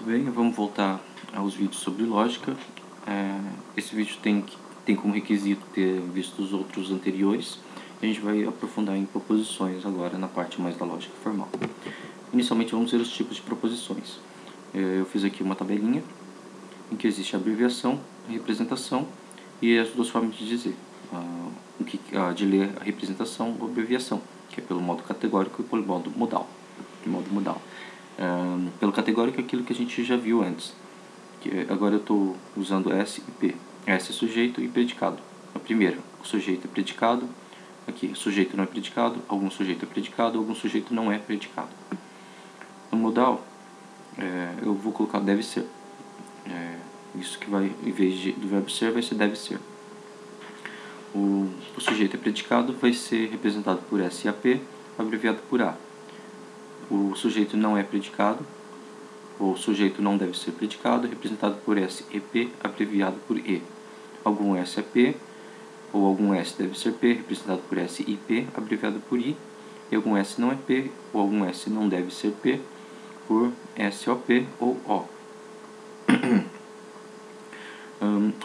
bem, vamos voltar aos vídeos sobre lógica. Esse vídeo tem como requisito ter visto os outros anteriores. A gente vai aprofundar em proposições agora, na parte mais da lógica formal. Inicialmente vamos ver os tipos de proposições. Eu fiz aqui uma tabelinha em que existe a abreviação, a representação e as duas formas de dizer. De ler a representação ou abreviação, que é pelo modo categórico e pelo modo modal. Pelo categórico é aquilo que a gente já viu antes. Agora eu estou usando S e P. S é sujeito e predicado. A primeira, o sujeito é predicado. Aqui, sujeito não é predicado, algum sujeito é predicado, algum sujeito não é predicado. No modal, eu vou colocar deve ser. Isso que vai, em vez do verbo ser, vai ser deve ser. O sujeito é predicado, vai ser representado por S e AP, abreviado por A. O sujeito não é predicado, ou sujeito não deve ser predicado, representado por S e P, abreviado por E. Algum S é P, ou algum S deve ser P, representado por S e P, abreviado por I. E algum S não é P, ou algum S não deve ser P, por SOP ou O.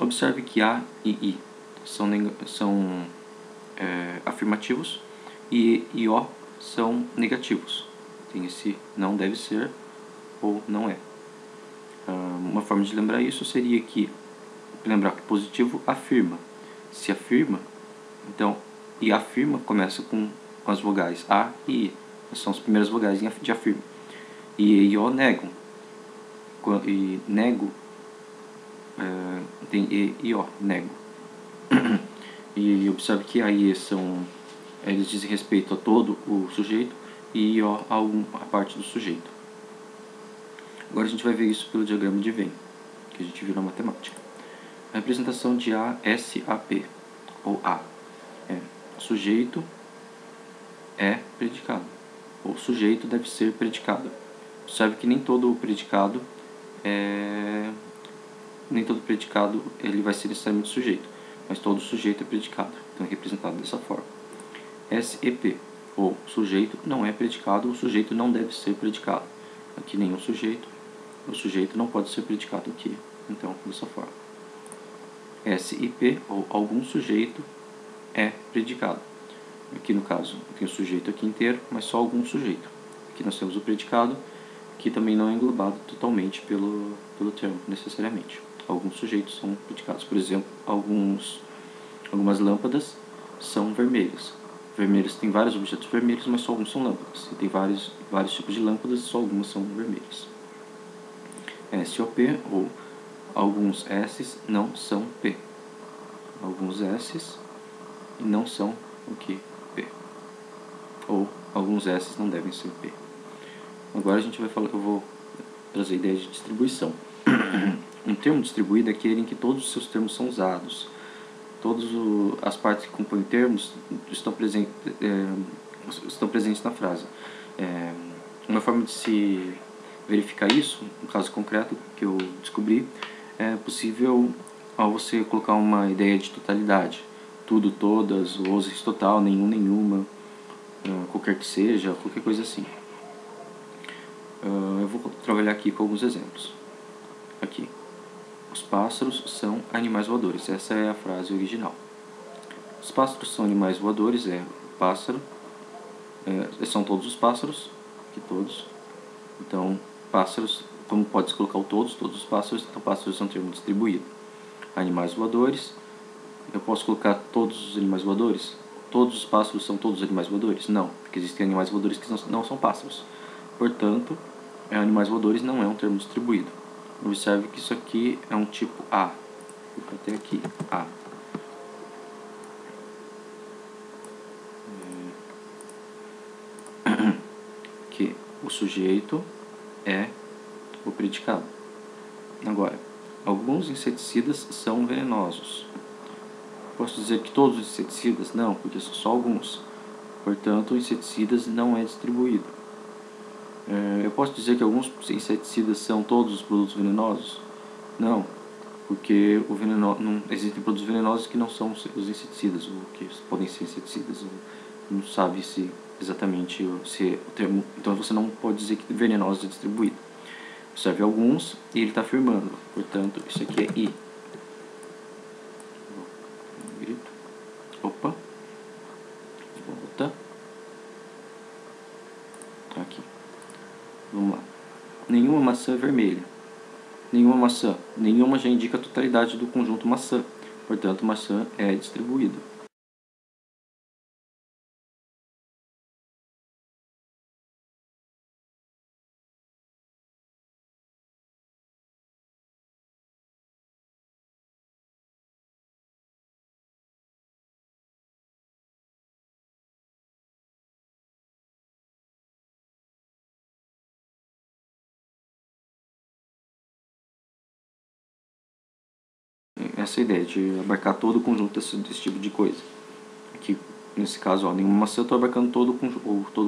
Observe que A e I são afirmativos e O são negativos. Tem esse não deve ser ou não é. Uma forma de lembrar isso seria que, lembrar que positivo afirma. Se afirma, então, e afirma começa com as vogais A e I. São as primeiras vogais de afirma. E O negam. E nego, tem E e O, nego. E observe que A e E eles dizem respeito a todo o sujeito e I, O a parte do sujeito. Agora a gente vai ver isso pelo diagrama de Venn, que a gente viu na matemática. A representação de A, S, A, P, ou A, sujeito é predicado, ou sujeito deve ser predicado. Observe que nem todo predicado ele vai ser necessariamente sujeito, mas todo sujeito é predicado, então é representado dessa forma. S e P, ou sujeito não é predicado, ou sujeito não deve ser predicado. Aqui nenhum sujeito, o sujeito não pode ser predicado aqui, então dessa forma. S e P, ou algum sujeito é predicado. Aqui no caso, tem o sujeito aqui inteiro, mas só algum sujeito. Aqui nós temos o predicado, que também não é englobado totalmente pelo termo, necessariamente. Alguns sujeitos são predicados. Por exemplo, algumas lâmpadas são vermelhas. Vermelhas tem vários objetos vermelhos, mas só alguns são lâmpadas. E tem vários tipos de lâmpadas, só algumas são vermelhas. SOP, ou alguns S's não são P. Alguns S's não são o que? P. Ou alguns S's não devem ser P. Agora a gente vai falar, eu vou trazer a ideia de distribuição. Um termo distribuído é aquele em que todos os seus termos são usados. Todas as partes que compõem termos estão presentes na frase. Uma forma de se verificar isso, no caso concreto que eu descobri, é possível ao você colocar uma ideia de totalidade. Tudo, todas, ou ausência total, nenhum, nenhuma, qualquer que seja, qualquer coisa assim. Eu vou trabalhar aqui com alguns exemplos. Aqui. Os pássaros são animais voadores. Essa é a frase original. Os pássaros são animais voadores. Pássaro. São todos os pássaros. Aqui todos. Então, pássaros, como pode-se colocar o todos os pássaros, então pássaros é um termo distribuído. Animais voadores. Eu posso colocar todos os animais voadores? Todos os pássaros são todos os animais voadores? Não, porque existem animais voadores que não são pássaros. Portanto, animais voadores não é um termo distribuído. Observe que isso aqui é um tipo A. Vou até aqui, A. Que o sujeito é o predicado. Agora, alguns inseticidas são venenosos. Posso dizer que todos os inseticidas? Não, porque são só alguns. Portanto, inseticidas não é distribuído. Eu posso dizer que alguns inseticidas são todos os produtos venenosos? Não, porque não existem produtos venenosos que não são os inseticidas, ou que podem ser inseticidas. Não sabe se exatamente se o termo. Então você não pode dizer que venenoso é distribuído. Observe alguns e ele está afirmando. Portanto, isso aqui é I. Opa. Volta. Aqui. Vamos lá. Nenhuma maçã é vermelha. Nenhuma maçã. Nenhuma já indica a totalidade do conjunto maçã. Portanto, maçã é distribuído. Essa é a ideia de abarcar todo o conjunto desse tipo de coisa. Aqui, nesse caso, ó, nenhuma maçã, eu estou abarcando todo o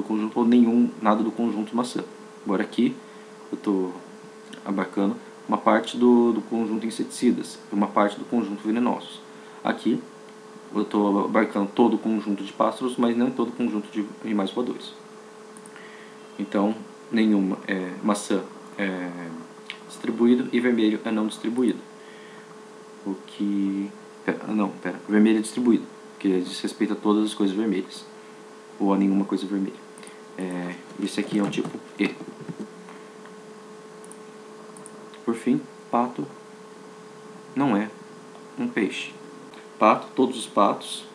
conjunto, ou nada do conjunto maçã. Agora aqui, eu estou abarcando uma parte do conjunto inseticidas e uma parte do conjunto venenosos. Aqui, eu estou abarcando todo o conjunto de pássaros, mas não todo o conjunto de animais voadores. Então, nenhuma maçã é distribuído e vermelho é não distribuído. O que... vermelho é distribuído, porque diz respeito a todas as coisas vermelhas, ou a nenhuma coisa vermelha. Esse aqui é o tipo E. Por fim, pato não é um peixe. Pato, todos os patos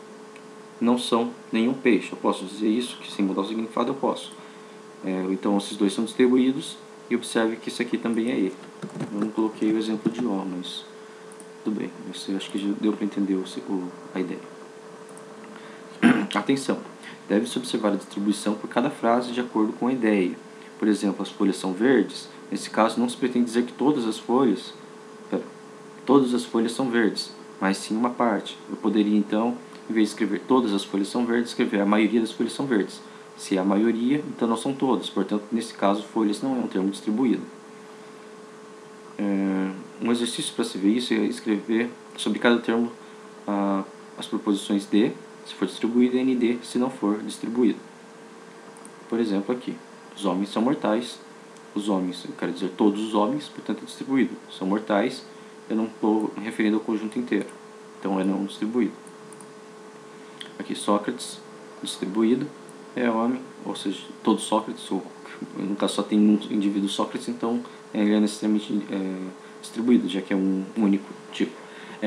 não são nenhum peixe. Eu posso dizer isso, que sem mudar o significado eu posso. Então esses dois são distribuídos, e observe que isso aqui também é E. Eu não coloquei o exemplo de O, mas tudo bem, eu acho que já deu para entender a ideia. Atenção, deve-se observar a distribuição por cada frase de acordo com a ideia. Por exemplo, as folhas são verdes. Nesse caso, não se pretende dizer que todas as folhas são verdes, mas sim uma parte. Eu poderia, então, em vez de escrever todas as folhas são verdes, escrever a maioria das folhas são verdes. Se é a maioria, então não são todas. Portanto, nesse caso, folhas não é um termo distribuído. Um exercício para se ver isso é escrever sobre cada termo as proposições de, se for distribuído, e nd, se não for distribuído. Por exemplo, aqui, os homens são mortais. Os homens, eu quero dizer todos os homens, portanto é distribuído. São mortais, eu não estou me referindo ao conjunto inteiro, então é não distribuído. Aqui, Sócrates, distribuído, é homem, ou seja, todos Sócrates, ou no caso só tem um indivíduo Sócrates, então ele é necessariamente distribuído, já que é um único tipo.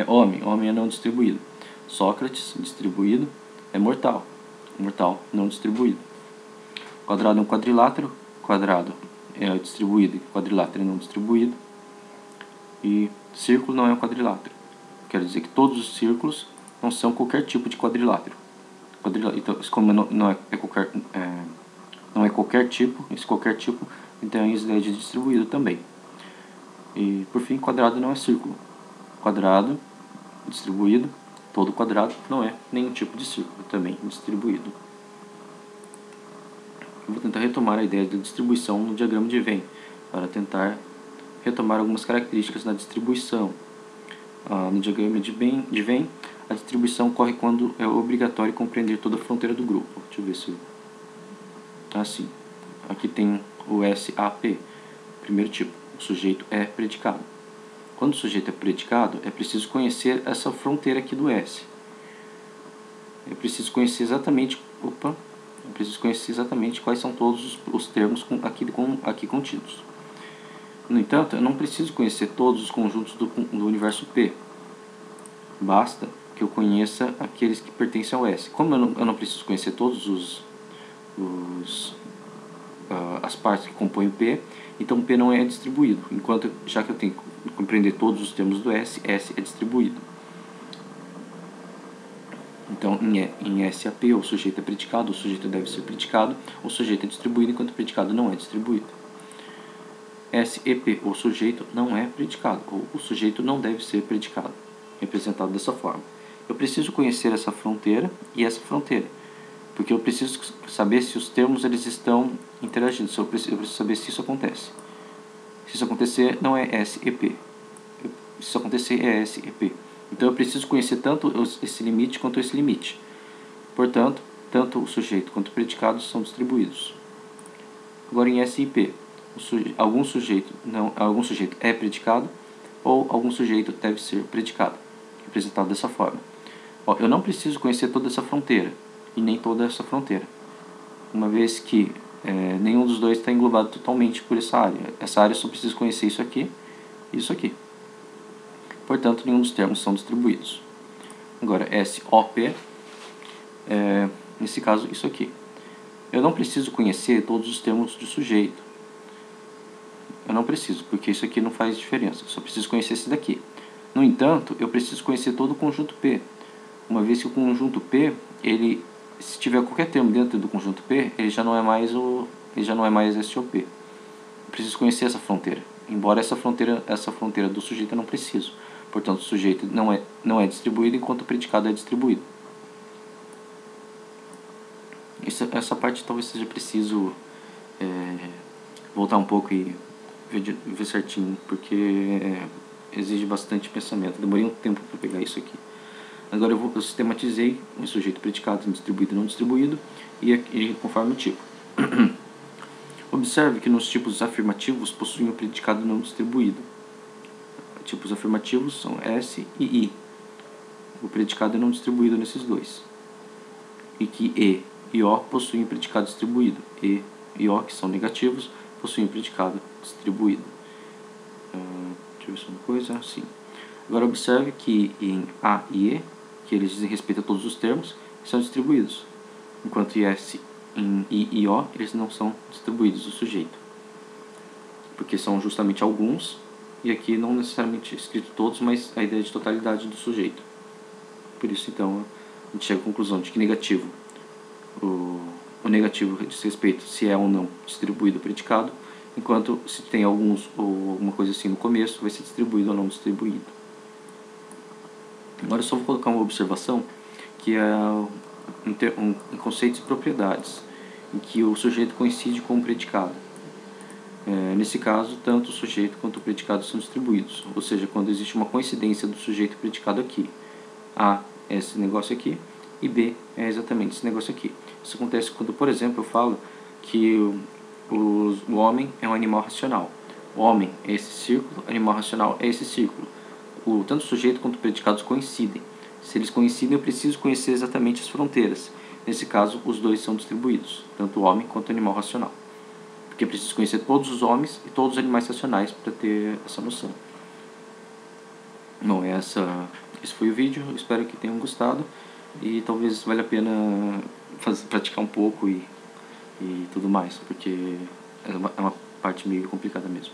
Homem é não distribuído. Sócrates, distribuído, é mortal. Mortal, não distribuído. Quadrado é um quadrilátero. Quadrado é distribuído, quadrilátero é não distribuído. E círculo não é um quadrilátero. Quero dizer que todos os círculos não são qualquer tipo de quadrilátero. Então, como não é qualquer tipo, esse qualquer tipo, então é isso daí de distribuído também. E por fim, quadrado não é círculo. Quadrado, distribuído, todo quadrado não é nenhum tipo de círculo, também distribuído. Eu vou tentar retomar a ideia da distribuição no diagrama de Venn, para tentar retomar algumas características na distribuição. No diagrama de Venn, a distribuição ocorre quando é obrigatório compreender toda a fronteira do grupo. Deixa eu ver se... Assim, aqui tem o SAP, primeiro tipo, o sujeito é predicado. Quando o sujeito é predicado, é preciso conhecer essa fronteira aqui do S. É preciso conhecer exatamente quais são todos os termos aqui contidos. No entanto, eu não preciso conhecer todos os conjuntos do universo P. Basta que eu conheça aqueles que pertencem ao S. Como eu não preciso conhecer todos as partes que compõem o P, então P não é distribuído. Já que eu tenho que compreender todos os termos do S é distribuído. Então, em SAP, o sujeito é predicado, o sujeito deve ser predicado, o sujeito é distribuído, enquanto o predicado não é distribuído. SEP, o sujeito não é predicado, ou o sujeito não deve ser predicado, representado dessa forma. Eu preciso conhecer essa fronteira e essa fronteira, porque eu preciso saber se os termos eles estão interagindo, eu preciso saber se isso acontece. Se isso acontecer, não é SEP. Se isso acontecer, é SEP. Então eu preciso conhecer tanto esse limite quanto esse limite. Portanto, tanto o sujeito quanto o predicado são distribuídos. Agora em SIP, algum sujeito é predicado ou algum sujeito deve ser predicado, representado dessa forma. Ó, eu não preciso conhecer toda essa fronteira e nem toda essa fronteira, uma vez que nenhum dos dois está englobado totalmente por essa área. Essa área só precisa conhecer isso aqui e isso aqui. Portanto, nenhum dos termos são distribuídos. Agora, SOP, nesse caso, isso aqui. Eu não preciso conhecer todos os termos de sujeito. Eu não preciso, porque isso aqui não faz diferença. Eu só preciso conhecer esse daqui. No entanto, eu preciso conhecer todo o conjunto P. Uma vez que o conjunto P, se tiver qualquer termo dentro do conjunto P, ele já não é mais SOP. Eu preciso conhecer essa fronteira. Embora essa fronteira do sujeito eu não preciso. Portanto, o sujeito não é distribuído enquanto o predicado é distribuído. Essa parte talvez seja preciso voltar um pouco e ver certinho, porque exige bastante pensamento. Demorei um tempo para pegar isso aqui. Agora eu sistematizei o sujeito, predicado, distribuído e não distribuído, e conforme o tipo. Observe que nos tipos afirmativos possuem o predicado não distribuído. Tipos afirmativos são S e I. O predicado é não distribuído nesses dois. E que E O possuem o predicado distribuído. E O, que são negativos, possuem o predicado distribuído. Deixa eu ver só uma coisa. Sim. Agora observe que em A e E, que eles dizem respeito a todos os termos, são distribuídos. Enquanto em S, em I e O, eles não são distribuídos, o sujeito. Porque são justamente alguns, e aqui não necessariamente escrito todos, mas a ideia de totalidade do sujeito. Por isso, então, a gente chega à conclusão de que negativo, o negativo diz respeito se é ou não distribuído o predicado, enquanto se tem alguns ou alguma coisa assim no começo, vai ser distribuído ou não distribuído. Agora eu só vou colocar uma observação, que é em conceitos e propriedades, em que o sujeito coincide com o predicado. Nesse caso, tanto o sujeito quanto o predicado são distribuídos, ou seja, quando existe uma coincidência do sujeito e predicado aqui. A é esse negócio aqui e B é exatamente esse negócio aqui. Isso acontece quando, por exemplo, eu falo que o homem é um animal racional. O homem é esse círculo, o animal racional é esse círculo. Tanto o sujeito quanto o predicado coincidem. Se eles coincidem, eu preciso conhecer exatamente as fronteiras. Nesse caso, os dois são distribuídos, tanto o homem quanto o animal racional. Porque eu preciso conhecer todos os homens e todos os animais racionais para ter essa noção. Bom, esse foi o vídeo. Espero que tenham gostado. E talvez valha a pena praticar um pouco e tudo mais, porque é uma parte meio complicada mesmo.